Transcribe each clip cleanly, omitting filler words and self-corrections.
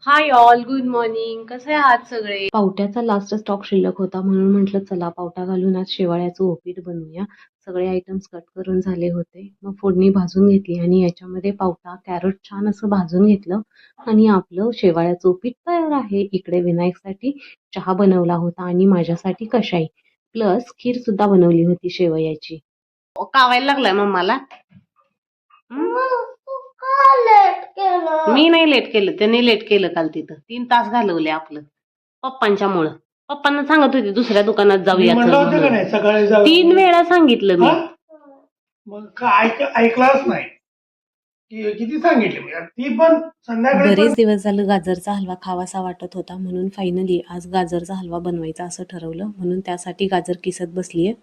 Hi all, good morning. कसे आहात सगळे? पावट्याचा लास्ट स्टॉक शिल्लक होता म्हणून म्हटलं चला पावटा घालून आज शेवाळ्याचं उपीट बनवूया. सगळे आयटम्स कट करून झाले होते. मग फोडणी भाजून घेतली आणि याच्यामध्ये पावटा, कॅरट छान असं भाजून घेतलं आणि आपलं शेवाळ्याचं उपीट तयार आहे. इकडे विनायकसाठी चहा बनवला होता आणि माझ्यासाठी कशाई प्लस खीर सुद्धा बनवली होती शेवयाची. कावायला लागलाय मम्माला. मी नाही लेट केलं, त्यांनी लेट केलं काल. तिथं 3 तास घालवले आपलं पप्पांच्यामुळं. पप्पांना सांगत होते दुसऱ्या दुकानात जाऊया म्हणलं चल होतं का म्हणून. नाही सकाळी जाऊ 3 वेळा सांगितलं मी. हा? मग ऐकलाच नाही किती सांगितले मी ती पण संध्याकाळी बरेच दिवस झालं गाजरचा हलवा खावासा वाटत होता म्हणून फायनली आज गाजरचा हलवा बनवायचा असं ठरवलं. म्हणून त्यासाठी गाजर किसत बसलीये.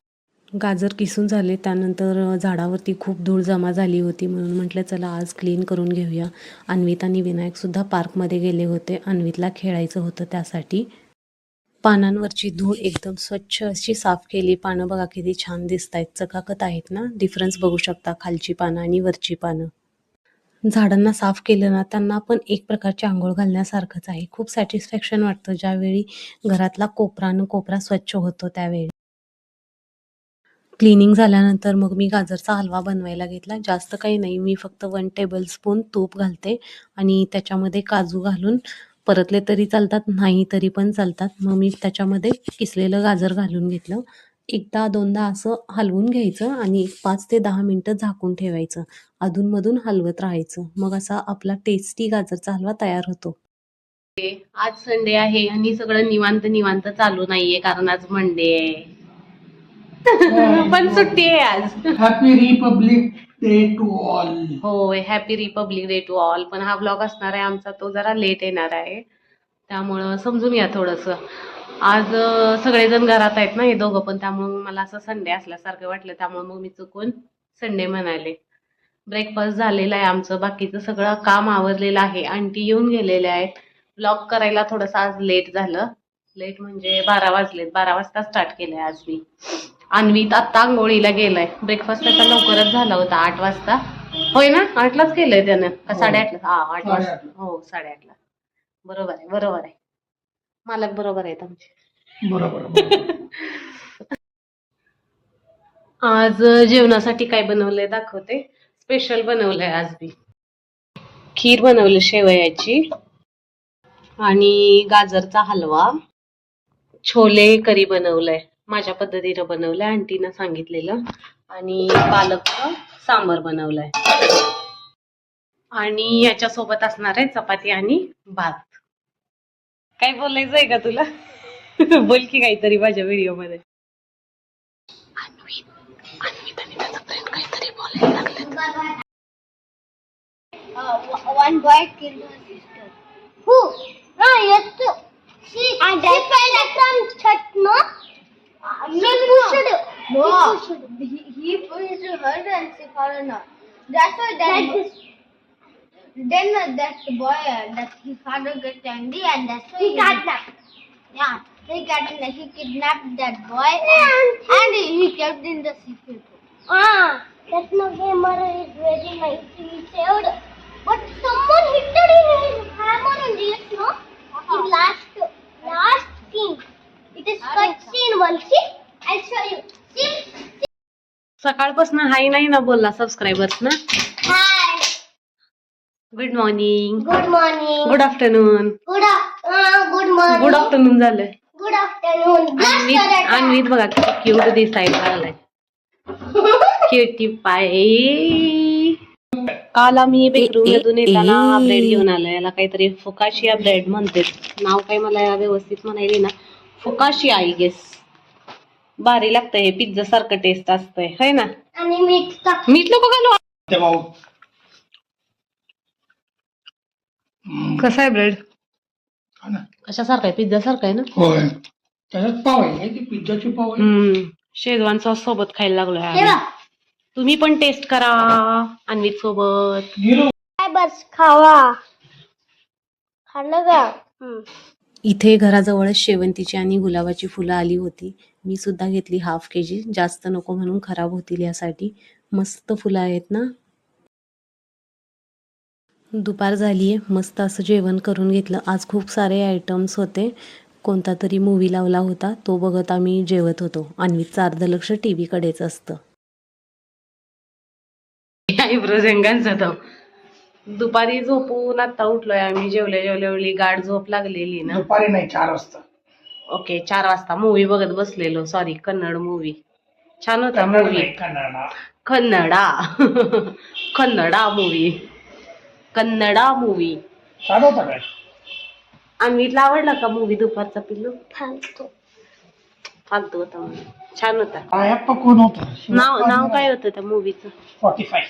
गाजर किसून झाले त्यानंतर झाडावरती खूप धूळ जमा झाली होती म्हणून म्हटलं चला आज क्लीन करून घेऊया. अन्वित आणि विनायकसुद्धा पार्कमध्ये गेले होते. अन्वितला खेळायचं होतं त्यासाठी. पानांवरची धूळ एकदम स्वच्छ अशी साफ केली. पानं बघा किती छान दिसत आहेत, चकाकत आहेत ना. डिफरन्स बघू शकता खालची पानं आणि वरची पानं. झाडांना साफ केलं ना त्यांना पण एक प्रकारची आंघोळ घालण्यासारखंच आहे. खूप सॅटिस्फॅक्शन वाटतं ज्यावेळी घरातला कोपरा स्वच्छ होतो त्यावेळी. क्लिनिंग झाल्यानंतर मग मी गाजरचा हलवा बनवायला घेतला. जास्त काही नाही, मी फक्त 1 टेबलस्पून तूप घालते आणि त्याच्यामध्ये काजू घालून परतले तरी चालतात, नाही तरी पण चालतात. मग मी त्याच्यामध्ये किसलेलं गाजर घालून घेतलं. एकदा दोनदा असं हलवून घ्यायचं आणि 5 ते 10 मिनटं झाकून ठेवायचं. अधूनमधून हलवत राहायचं. मग असा आपला टेस्टी गाजरचा हलवा तयार होतो. आज संडे आहे आणि सगळं निवांत निवांत चालू नाहीये कारण आज मंडे आहे. पण सुट्टी आहे आज. Happy Republic Day to all. होय, happy Republic Day to all. पण हा ब्लॉग असणार आहे आमचा, तो जरा लेट येणार आहे, त्यामुळं समजून घ्या थोडंसं. आज सगळेजण घरात आहेत ना, हे दोघं पण, त्यामुळे मला असं संडे असल्यासारखं वाटलं, त्यामुळे मग मी चुकून संडे म्हणाले. ब्रेकफास्ट झालेला आहे आमचं, बाकीचं सगळं काम आवरलेलं आहे. आंटी येऊन गेलेले आहेत. ब्लॉग करायला थोडंसं आज लेट झालं. लेट म्हणजे 12 वाजलेत. 12 वाजता स्टार्ट केलंय आज मी. अन्वित आत्ता आंघोळीला गेलाय. ब्रेकफास्ट त्याचा लवकरच झाला होता, 8 वाजता. होय ना, 8लाच केलंय त्यानं का 8:30ला? हा, 8 वाजता. हो, 8:30ला. बरोबर आहे, बरोबर आहे. मालक बरोबर आहेत आमचे. बरोबर. आज जेवणासाठी काय बनवलंय दाखवते. स्पेशल बनवलंय आज मी. खीर बनवली शेवयाची आणि गाजरचा हलवा, छोले करी बनवलंय. माझ्या पद्धतीनं बनवलंय, आंटीनं सांगितलेलं. आणि पालकचं सांबर बनवलंय. आणि याच्यासोबत असणार आहे चपाती आणि भात. काय बोलायचंय का तुला? बोल की काहीतरी माझ्या व्हिडिओ मध्ये. अन्वित आणि त्याचा फ्रेंड काहीतरी बोलायला लागले. One boy killed her sister. Who? No, yes. She fell from chhat, no? She pushed. No. He pushed her and she fell down. That's why then that boy, that his father gets angry and that's why he kidnapped. Yeah, he kidnapped that boy and he kept in the secret. That no gamer is very nice. He saved. But someone hit his hammer and yes, no? In last scene. It is cut scene one. See? I'll show you. See? सकाळपासून हाय नाही ना बोलला subscribers ना. Hi. Good morning, Good morning. Good afternoon, Good morning. Good afternoon झालंय. Good afternoon. अन्वित बघा किती cute दिसायला लागलाय. क्युटी पाय. काल आम्ही बेडरूम मधून येताना ब्रेड घेऊन आलो. याला काहीतरी फुकाशिया ब्रेड म्हणते. नाव काही मला या व्यवस्थित म्हणायली ना. फुकाशिया आय गेस. भारी लागतंय हे, पिझ्झा सारखं टेस्ट असतंय है ना. आणि मीठ मीठ नको घालू. कसा आहे ब्रेड? कशासारखा आहे? पिझ्झा सारखा आहे ना. होय, त्याच्यात पाव आहे ती पिझ्झाची पाव आहे. शेजवान सॉस सोबत खायला लागलोय. तुम्ही पण टेस्ट करा अन्वित सोबत. काय बस खावा. खाल्लं का? इथे घराजवळच शेवंतीची आणि गुलाबाची फुलं आली होती. मी सुद्धा घेतली 1/2 kg. जास्त नको म्हणून खराब होतील यासाठी. मस्त फुलं आहेत ना. दुपार झाली आहे, मस्त असं जेवण करून घेतलं. आज खूप सारे आयटम्स होते. कोणता तरी मूवी लावला होता, तो बघत आम्ही जेवत होतो. अन्वितचं अर्ध लक्ष टी व्हीकडेच असतं. आयब्रो शेंगांचा तो दुपारी झोपून आता उठलोय आम्ही. जेवली गाढ झोप लागलेली ना. दुपारी नाही, 4 वाजता. ओके, 4 वाजता मूवी बघत बसलेलो. सॉरी, कन्नड मूवी छान होता. कन्नड मूवी नाही, कन्नडा. कन्नडा मूवी छान होता काय? अन्वितला आवडला का मूवी दुपारचा? पिल्लू फालतू होता movie. छान होता. आयप्पा कोण होता? नाव काय होतं त्या मूवीचं? 45.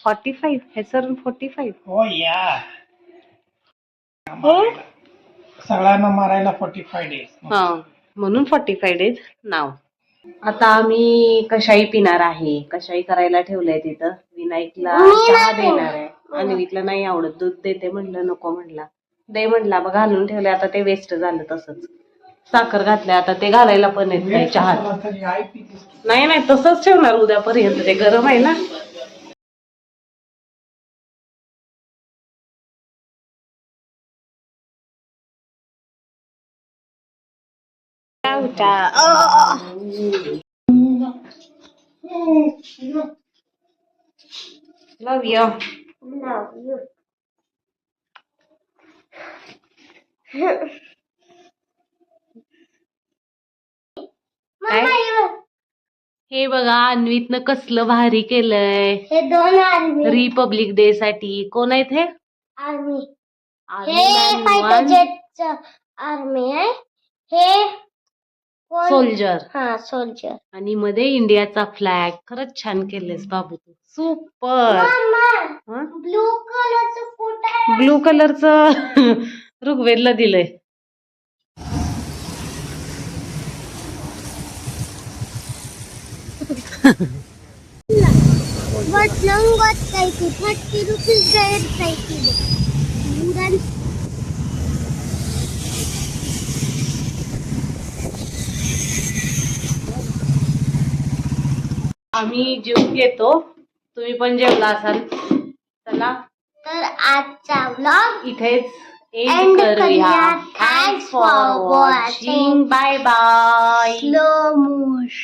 45 ह्याचं 45. हो या, सगळ्यांना मारायला 45 डेज. हा, म्हणून 45 डेज नाव. आता आम्ही कशाई पिणार आहे. कशाई करायला ठेवलंय तिथं. विनायकला चहा देणार आहे. अन्वितला नाही आवडत, दूध देते म्हणलं, नको म्हणला. दे म्हणला, बघ घालून ठेवले. आता ते वेस्ट झालं तसंच. साखर घातल्या, आता ते घालायला पण येत नाही चहात. नाही तसंच ठेवणार उद्यापर्यंत, ते गरम आहे ना. लव यू. हे बघा, अन्वितनं कसलं भारी केलंय हे 2 आर्मी रिपब्लिक डे साठी. कोण आहेत हे? आर्मी Army हे man फायटर one, जेटचं आर्मी आहे. हे सोल्जर. हा, सोल्जर. आणि मध्ये इंडियाचा फ्लॅग. खरंच छान केलंयस बाबू तू. सुपर. ब्लू कलरचं कोट आहे. ब्लू कलरचं ऋग्वेदला दिलंय. वटलं गोटायची 30 रुपीज द्यायची. आम्ही जेवून घेतो, तुम्ही पण जेवला असाल. चला तर आजचा व्लॉग इथेच End एंड करूया. करूया. Thanks for watching. Bye bye. Slow motion.